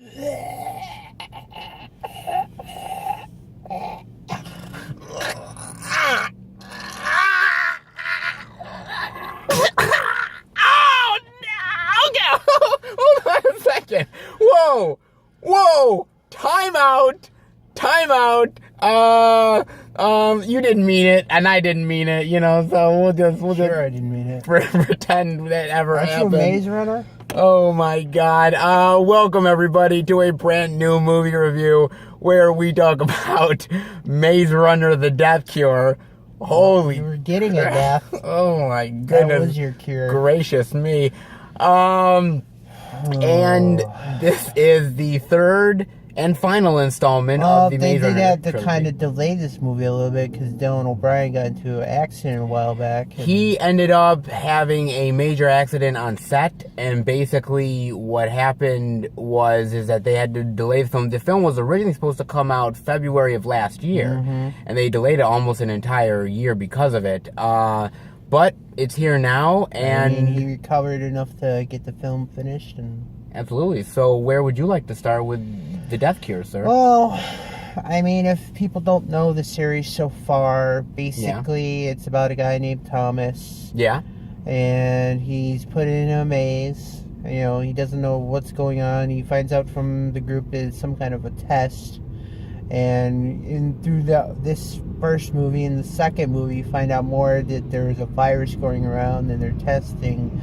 Oh, no! Okay, hold on a second. Whoa! Time out. You didn't mean it, and I didn't mean it, so we'll just I didn't mean it. Pretend that ever happened. Aren't you a Maze Runner? Oh my God. Welcome everybody to a brand new movie review where we talk about Maze Runner: The Death Cure. Holy, you were getting a death. Oh my goodness. That was your cure. Gracious me. And this is the third and final installment of the Maze Runner They had to trilogy. kind of delay this movie a little bit because Dylan O'Brien got into an accident a while back. He ended up having a major accident on set, and basically what happened is that they had to delay the film. The film was originally supposed to come out February of last year, and they delayed it almost an entire year because of it. But it's here now, and he recovered enough to get the film finished. And absolutely. So where would you like to start with The Death Cure, sir? Well, I mean, if people don't know the series so far, basically it's about a guy named Thomas. Yeah. And he's put in a maze. He doesn't know what's going on. He finds out from the group it's some kind of a test. And through this first movie and the second movie, you find out more that there's a virus going around, and they're testing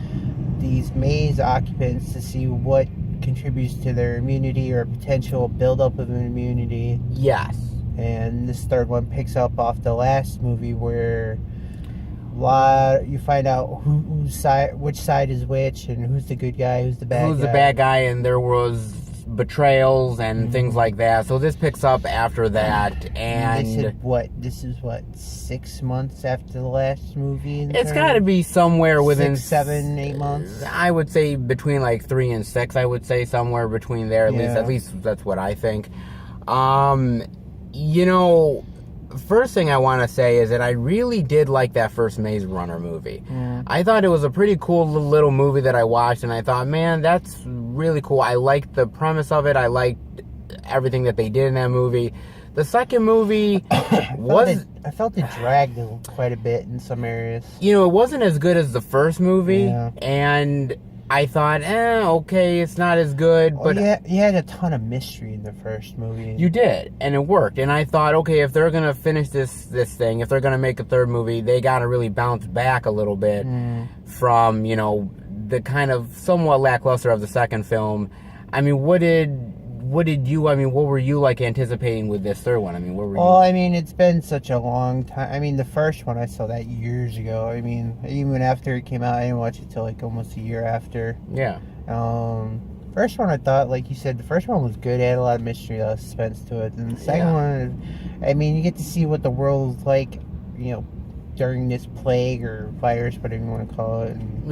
these maze occupants to see what contributes to their immunity or potential buildup of immunity. Yes. And this third one picks up off the last movie where you find out which side is which, and who's the good guy, who's the bad guy. Who's the bad guy, and there was betrayals and things like that. So this picks up after that, and this is 6 months after the last movie. It's got to be somewhere within 6, 7, 8 months. I would say between like 3 and 6. I would say somewhere between there. At least that's what I think. First thing I want to say is that I really did like that first Maze Runner movie. I thought it was a pretty cool little movie that I watched, and I thought, man, that's really cool. I liked the premise of it. I liked everything that they did in that movie. The second movie I felt it dragged quite a bit in some areas. It wasn't as good as the first movie, and I thought, okay, it's not as good, but you had a ton of mystery in the first movie. You did, and it worked. And I thought, okay, if they're gonna finish this thing, if they're gonna make a third movie, they gotta really bounce back a little bit from the kind of somewhat lackluster of the second film. I mean, what were you like anticipating with this third one? I mean, what were you? Well, I mean, it's been such a long time. I mean, the first one I saw that years ago. I mean, even after it came out, I didn't watch it till like almost a year after. Yeah. First one I thought, like you said, the first one was good. It had a lot of mystery, a lot of suspense to it. And the second one, I mean, you get to see what the world was like, during this plague or virus, whatever you want to call it. And,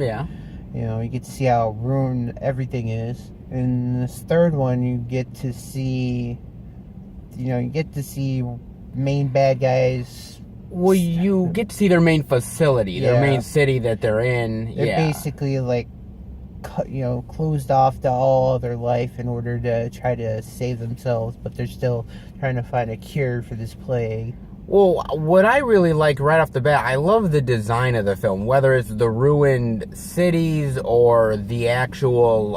you get to see how ruined everything is. In this third one, you get to see main bad guys. Well, you get to see their main facility, their main city that they're in. They're basically like, closed off to all other life in order to try to save themselves, but they're still trying to find a cure for this plague. Well, what I really like right off the bat, I love the design of the film, whether it's the ruined cities or the actual,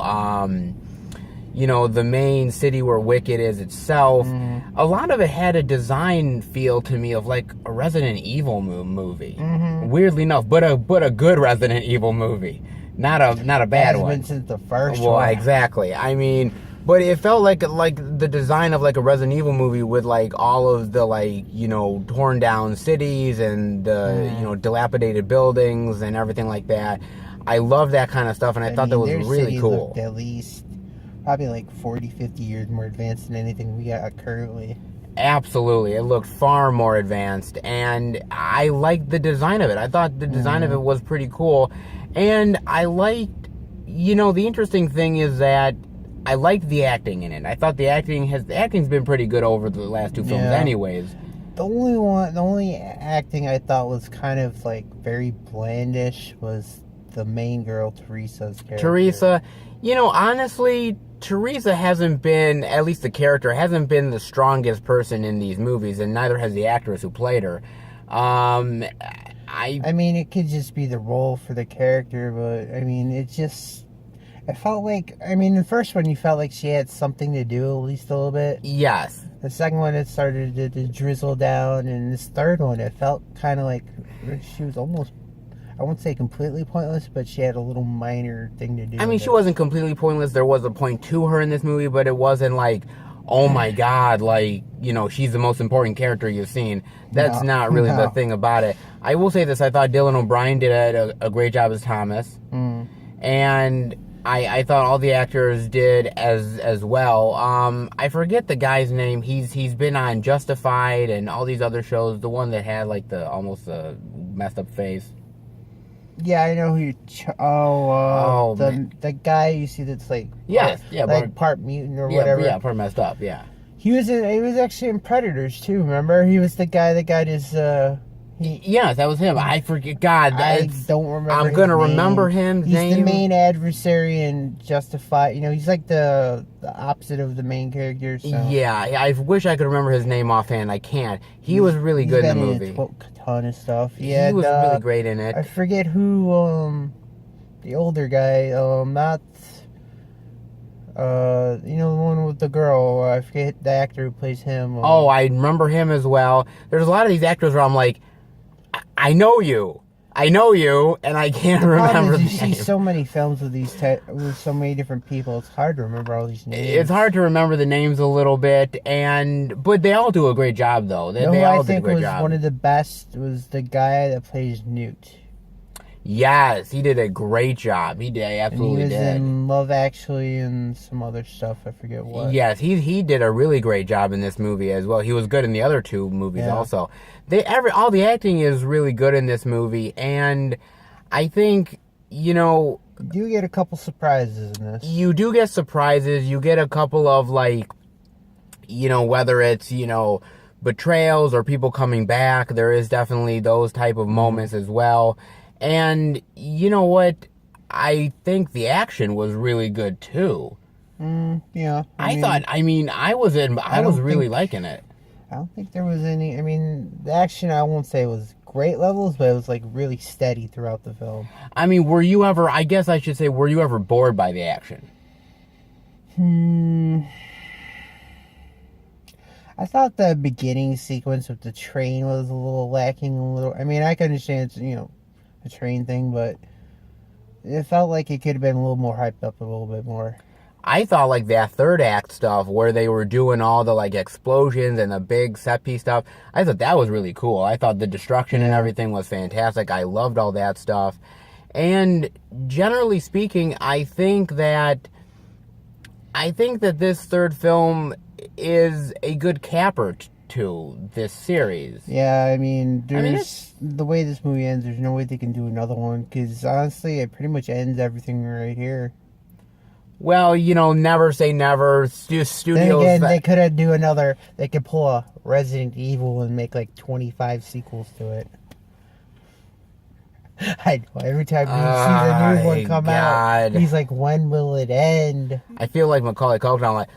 the main city where Wicked is itself. A lot of it had a design feel to me of like a Resident Evil movie. Weirdly enough, but a good Resident Evil movie, not a bad one. Been since the first one. Well, exactly. I mean, but it felt like the design of like a Resident Evil movie with like all of the torn down cities and the dilapidated buildings and everything like that. I love that kind of stuff, and I thought that was really cool. Looked at least probably like 40, 50 years more advanced than anything we got currently. Absolutely. It looked far more advanced, and I liked the design of it. I thought the design of it was pretty cool, and I liked, the interesting thing is that I liked the acting in it. I thought the acting's been pretty good over the last two films anyways. The only acting I thought was kind of like very blandish was the main girl, Teresa's character. Teresa, honestly, Teresa hasn't been, at least the character, hasn't been the strongest person in these movies, and neither has the actress who played her. I mean, it could just be the role for the character, but, I mean, it felt like, the first one, you felt like she had something to do, at least a little bit. Yes. The second one, it started to drizzle down, and this third one, it felt kind of like she was almost, I won't say completely pointless, but she had a little minor thing to do. I mean, she wasn't completely pointless. There was a point to her in this movie, but it wasn't like, oh my God, like, she's the most important character you've seen. That's not really the thing about it. I will say this, I thought Dylan O'Brien did a great job as Thomas. And I thought all the actors did as well. I forget the guy's name. He's been on Justified and all these other shows. The one that had like the almost messed up face. Yeah, I know who you... the guy you see that's like... part mutant or whatever. Yeah, part messed up, yeah. He was actually in Predators, too, remember? He was the guy that got his... Yes, that was him. I forget. God, I don't remember. I'm gonna remember him. He's the main adversary in Justified. He's like the opposite of the main character. So. Yeah, I wish I could remember his name offhand. I can't. He was really good in the movie. A ton of stuff. He was really great in it. I forget who. The older guy. Not. The one with the girl. I forget the actor who plays him. I remember him as well. There's a lot of these actors where I'm like, I know you, and I can't remember the name. You see so many films with with so many different people. It's hard to remember all these names. It's hard to remember the names a little bit, but they all do a great job, though. They all did a great job. One of the best was the guy that plays Newt. Yes, he did a great job. He absolutely did. He was in Love Actually and some other stuff. I forget what. Yes, he did a really great job in this movie as well. He was good in the other two movies also. All the acting is really good in this movie, and I think, you do get a couple surprises in this. You do get surprises. You get a couple of, like, whether it's, betrayals or people coming back. There is definitely those type of moments as well. And you know what? I think the action was really good too. Yeah. I was really liking it. I don't think there was any. The action, I won't say was great levels, but it was like really steady throughout the film. Were you ever? I guess I should say, were you ever bored by the action? I thought the beginning sequence with the train was a little lacking. I can understand it's a train thing, but it felt like it could have been a little more hyped up a little bit more. I thought like that third act stuff where they were doing all the like explosions and the big set piece stuff, I thought that was really cool. I thought the destruction and everything was fantastic. I loved all that stuff. And generally speaking, I think that this third film is a good capper to this series. Yeah, the way this movie ends, there's no way they can do another one, because honestly, it pretty much ends everything right here. Well, never say never. Studios. Then again, they could do another. They could pull a Resident Evil and make like 25 sequels to it. I know. Every time you see the new one come out, he's like, "When will it end?" I feel like Macaulay Culkin. I'm like,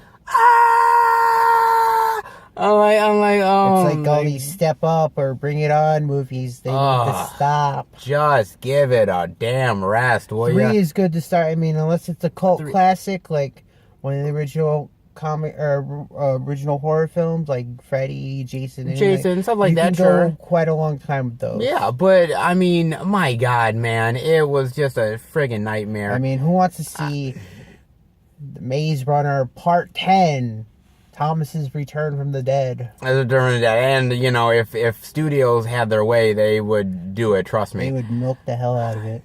I'm like, oh. It's like all these Step Up or Bring It On movies. They need to stop. Just give it a damn rest, will ya? 3 is good to start. Unless it's a cult classic, like one of the original comic or original horror films, like Freddy, Jason, stuff like that. You can go quite a long time with those. Yeah, but my God, man, it was just a friggin' nightmare. Who wants to see The Maze Runner Part 10? Thomas's Return from the Dead. And, if studios had their way, they would do it, trust me. They would milk the hell out of it.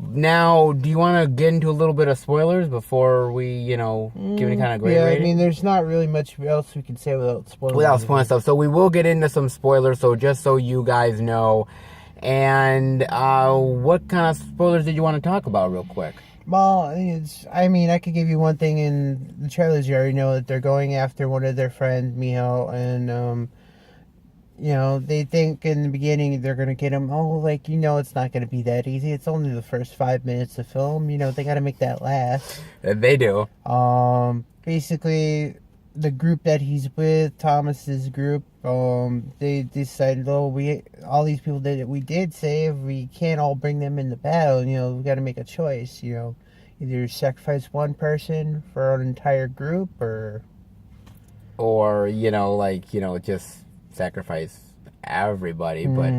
Now, do you want to get into a little bit of spoilers before we, give any kind of grade rating? There's not really much else we can say without spoiling. Without spoiling stuff. So we will get into some spoilers, so just so you guys know. And what kind of spoilers did you want to talk about real quick? Well, I could give you one thing in the trailers. You already know that they're going after one of their friends, Miho, and they think in the beginning they're going to get him, it's not going to be that easy. It's only the first 5 minutes of film. They got to make that last. They do. Basically, the group that he's with, Thomas's group, they decided, all these people that we did save, we can't all bring them in the battle. We got to make a choice. Either sacrifice one person for an entire group, or just sacrifice everybody. But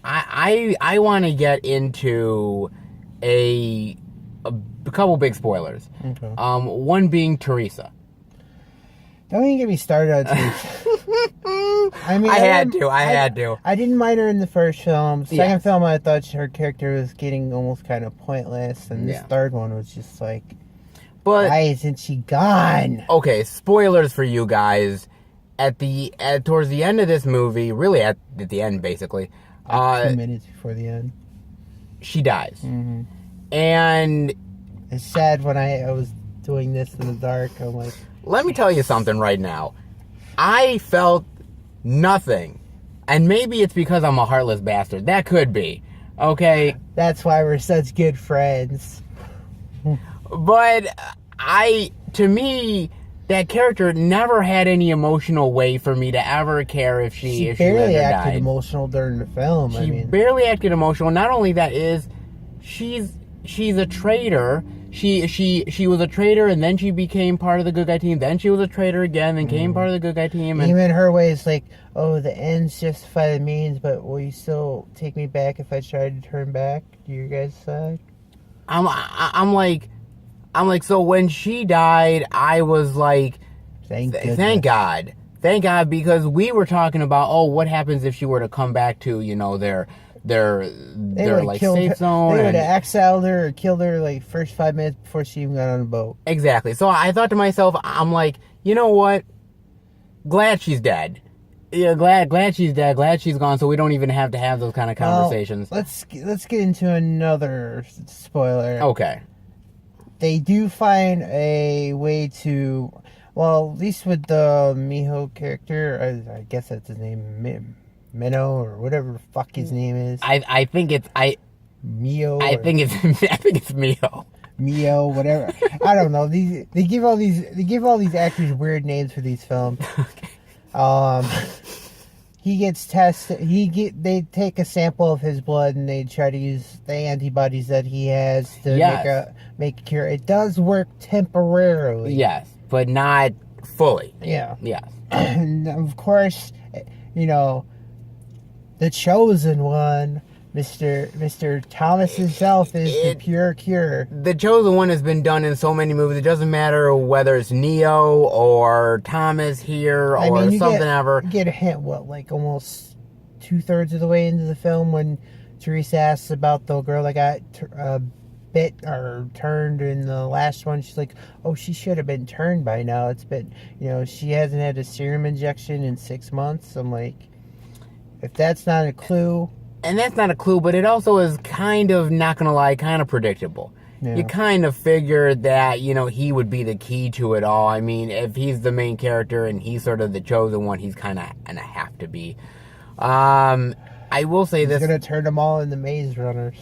I want to get into a couple big spoilers. Okay. One being Teresa. Don't even get me started on Teresa. I had to. I didn't mind her in the first film. Second Yes. film, I thought her character was getting almost kind of pointless, and this third one was just like, but why isn't she gone? Okay, spoilers for you guys. Towards the end of this movie, really at the end, basically, 2 minutes before the end, she dies, and it's sad when I was doing this in the dark. I'm like, let me tell you something right now. I felt nothing, and maybe it's because I'm a heartless bastard. That could be, okay. That's why we're such good friends. But to me, that character never had any emotional way for me to ever care if she barely lived or acted died. emotional during the film. She barely acted emotional. Not only that, she's a traitor. She was a traitor, and then she became part of the good guy team. Then she was a traitor again, and became part of the good guy team. And even her way is like, oh, the ends justify the means, but will you still take me back if I try to turn back to your guys' side? I'm like, so when she died, I was like, thank God, because we were talking about, what happens if she were to come back to, their like safe zone. They would have exiled her or killed her like first 5 minutes before she even got on the boat. Exactly. So I thought to myself, I'm like, you know what? Glad she's dead. Yeah, glad she's dead. Glad she's gone. So we don't even have to have those kind of conversations. Let's get into another spoiler. Okay. They do find a way to, well, at least with the Miho character, I guess that's his name, Minnow or whatever the fuck his name is. I think it's Mio. I think it's Mio. Mio, whatever. I don't know. They give all these actors weird names for these films. He gets tested. They take a sample of his blood and they try to use the antibodies that he has to make a cure. It does work temporarily. Yes, but not fully. Yeah. Yes. And of course, the chosen one, Mr. Thomas himself, is the pure cure. The chosen one has been done in so many movies. It doesn't matter whether it's Neo or Thomas here or something ever. You get a hint, like almost 2/3 of the way into the film when Teresa asks about the girl that got bit or turned in the last one. She's like, oh, she should have been turned by now. It's been, she hasn't had a serum injection in 6 months. I'm like, if that's not a clue. And that's not a clue, but it also is kind of, not gonna lie, kind of predictable. Yeah. You kind of figured that, he would be the key to it all. I mean, if he's the main character and he's sort of the chosen one, he's kind of gonna have to be. I will say this. He's gonna turn them all into Maze Runners.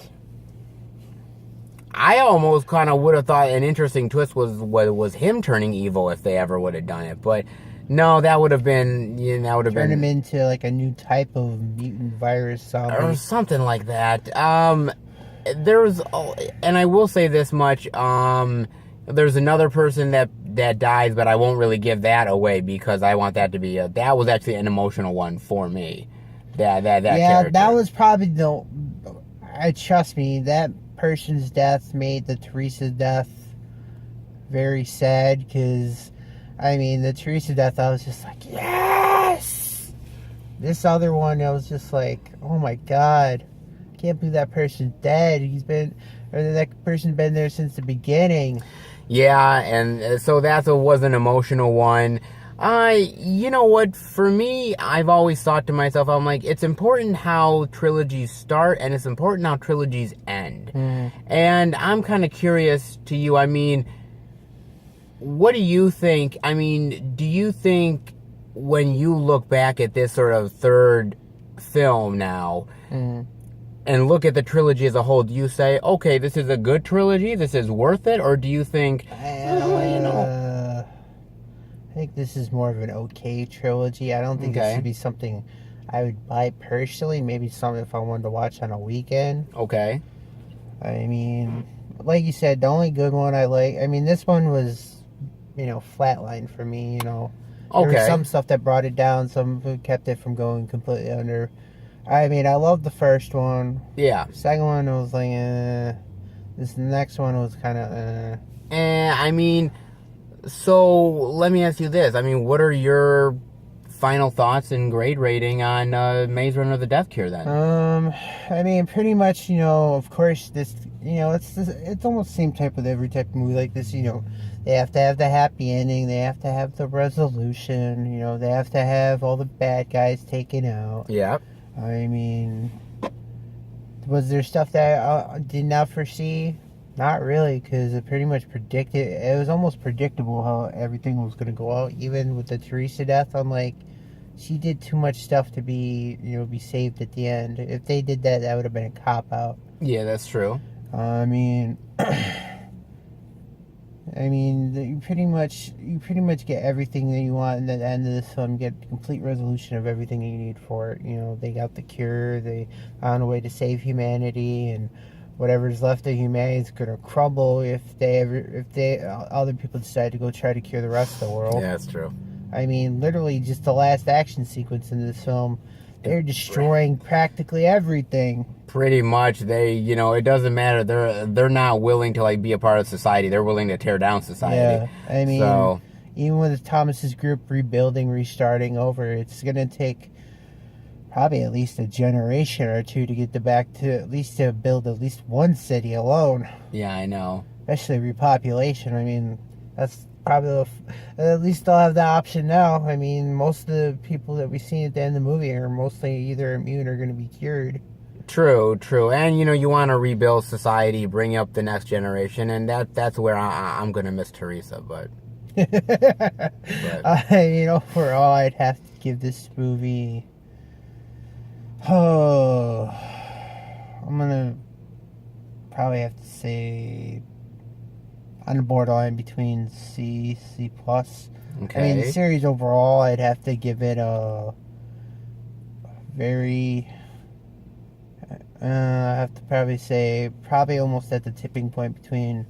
I almost kind of would have thought an interesting twist was him turning evil if they ever would have done it, but no, that would have been, turn him into like a new type of mutant virus zombie or something like that. There's, and I will say this much, there's another person that dies, but I won't really give that away because I want that to be that was actually an emotional one for me. That character. That was probably trust me, that person's death made the Teresa death very sad, because the Teresa death, I was just like, yes! This other one, I was just like, oh my god, I can't believe that person's dead. That person's been there since the beginning. Yeah, and so that was an emotional one. You know what, for me, I've always thought to myself, I'm like, it's important how trilogies start, and it's important how trilogies end. And I'm kind of curious to you, what do you think? Do you think when you look back at this sort of third film now, and look at the trilogy as a whole, do you say, okay, this is a good trilogy, this is worth it, or do you think, I think this is more of an okay trilogy. I don't think this would be something I would buy personally. Maybe something if I wanted to watch on a weekend. Okay. I mean, like you said, the only good one I like, I mean, this one was, flatline for me, Okay. There was some stuff that brought it down, some kept it from going completely under. I mean, I loved the first one. Yeah. Second one was like, This next one was kind of, I mean, so let me ask you this. I mean, what are your final thoughts and grade rating on Maze Runner: The Death Cure then? I mean, pretty much, of course, this, it's almost the same type with every type of movie like this, They have to have the happy ending. They have to have the resolution. They have to have all the bad guys taken out. Yeah. I mean, was there stuff that I did not foresee? Not really, because it pretty much predicted. It was almost predictable how everything was going to go out. Even with the Teresa death, I'm like, she did too much stuff to be, be saved at the end. If they did that, that would have been a cop out. Yeah, that's true. I mean, you pretty much get everything that you want, and at the end of this film, you get complete resolution of everything you need for it. They got the cure. They found a way to save humanity, and whatever's left of humanity is gonna crumble if other people decide to go try to cure the rest of the world. Yeah, that's true. I mean, literally, just the last action sequence in this film, they're destroying practically everything. Pretty much, it doesn't matter. They're not willing to like be a part of society. They're willing to tear down society. Yeah, I mean, even with Thomas's group rebuilding, restarting over, it's gonna take probably at least a generation or two to get back to at least to build at least one city alone. Yeah, I know. Especially repopulation. I mean, that's probably at least they'll have that option now. I mean, most of the people that we see at the end of the movie are mostly either immune or going to be cured. True. And, you want to rebuild society, bring up the next generation, and that's where I'm going to miss Teresa, but... Overall, I'd have to give this movie... Oh... I'm going to probably have to say... on the borderline between C+. Okay. I mean, the series overall, I'd have to give it a very... I have to probably say, almost at the tipping point between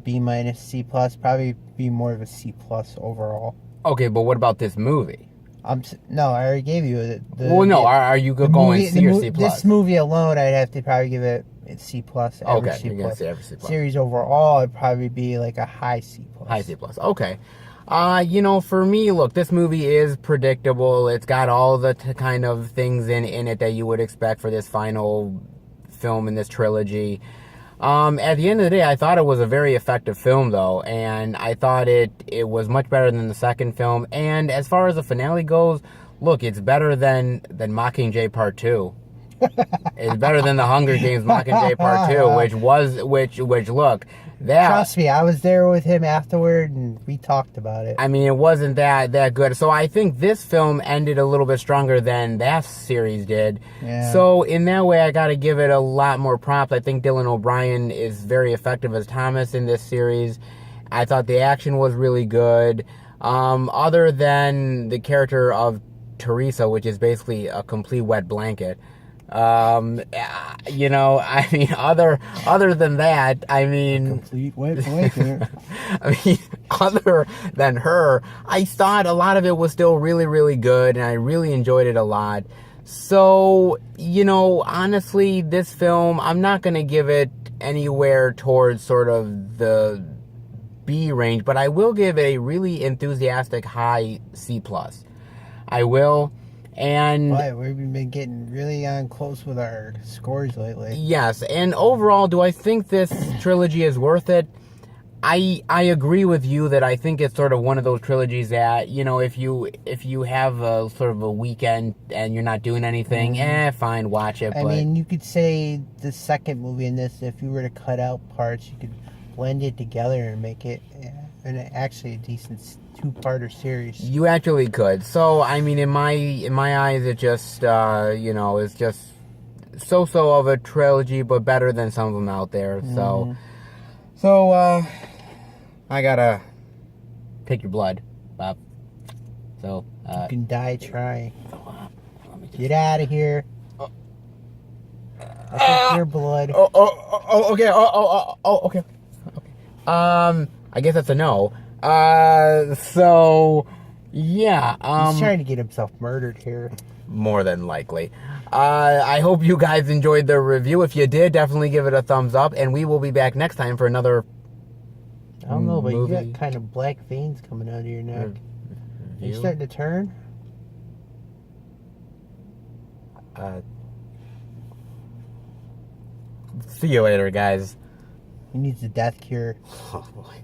B minus C+, probably be more of a C+ overall. Okay, but what about this movie? No, I already gave you are you going C or C+? This movie alone, I'd have to probably give it C+. Okay, you're going to say every C+. Series overall, it'd probably be like a high C+. High C+, okay. For me, look, this movie is predictable. It's got all the kind of things in it that you would expect for this final film in this trilogy. At the end of the day, I thought it was a very effective film, though, and I thought it was much better than the second film. And as far as the finale goes, look, it's better than Mockingjay Part 2. It's better than the Hunger Games Mockingjay Part 2, which look, that... Trust me, I was there with him afterward, and we talked about it. I mean, it wasn't that good. So I think this film ended a little bit stronger than that series did. Yeah. So in that way, I got to give it a lot more props. I think Dylan O'Brien is very effective as Thomas in this series. I thought the action was really good. Other than the character of Teresa, which is basically a complete wet blanket. I mean, other than that, I mean... Complete wet blanket. I mean, other than her, I thought a lot of it was still really, really good, and I really enjoyed it a lot. So, honestly, this film, I'm not going to give it anywhere towards sort of the B range, but I will give it a really enthusiastic high C+. I will. And boy, we've been getting really on close with our scores lately. Yes, and overall, do I think this trilogy is worth it? I agree with you that I think it's sort of one of those trilogies that, if you have a sort of a weekend and you're not doing anything, fine, watch it. I mean, you could say the second movie in this, if you were to cut out parts, you could blend it together and make it actually a decent two-parter series. You actually could. So, I mean, in my eyes, it just, it's just so of a trilogy, but better than some of them out there. So, I gotta take your blood, Bob. So, you can die trying. Get out of here. I take your blood. Okay. Okay. I guess that's a no. So, yeah. He's trying to get himself murdered here. More than likely. I hope you guys enjoyed the review. If you did, definitely give it a thumbs up, and we will be back next time for another. I don't know, but movie. you got kind of black veins coming out of your neck. Are you starting to turn? See you later, guys. He needs a death cure. Oh boy.